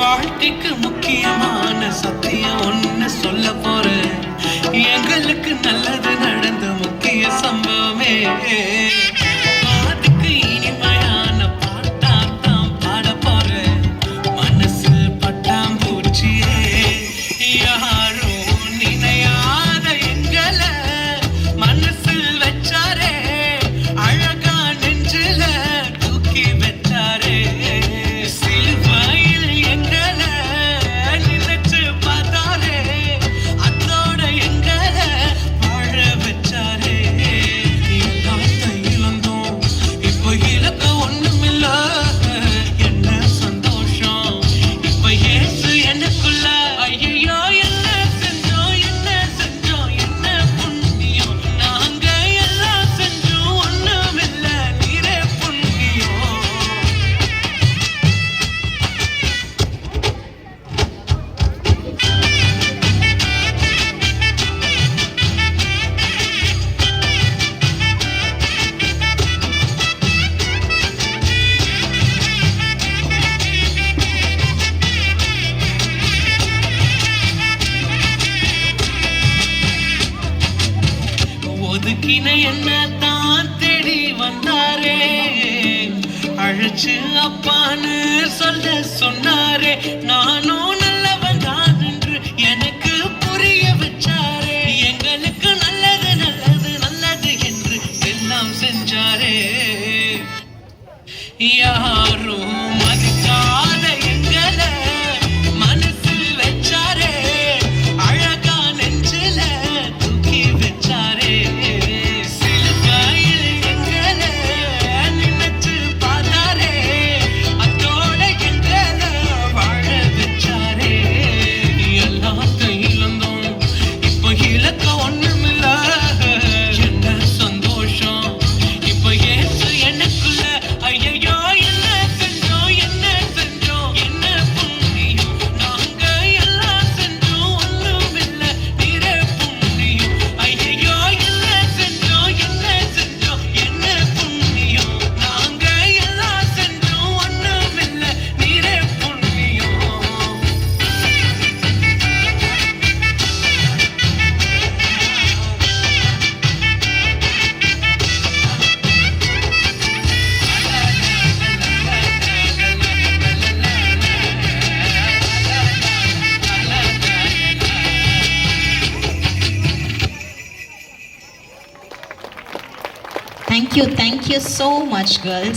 வாழ்க்கைக்கு முக்கியமான சத்தியம் ஒண்ணு சொல்ல போறேன். எங்களுக்கு நல்லது நடந்த முக்கிய சம்பவமே. அதுக்கு இனிமையான பாட்டாத்தான் பாட போறேன். மனசு பட்டாம்பூச்சியே யாரும் நினையாத எங்களை மனசில் வச்சாரே, அழகா நெஞ்சில தூக்கி வச்சாரே. ஒதுக்கின என்ன தான் தேடி வந்தாரே, அழைச்சு அப்பான்னு சொல்ல சொன்னாரே. நானும் நல்லவன் தான் என்று எனக்கு புரிய வச்சாரே. எங்களுக்கு நல்லது நல்லது நல்லது என்று எல்லாம் செஞ்சாரே. யாரும் மதிக்காத எங்களை மனசில் வச்சாரே, அழகா நெஞ்சில தூக்கி வச்சாரே. Thank you so much, girls.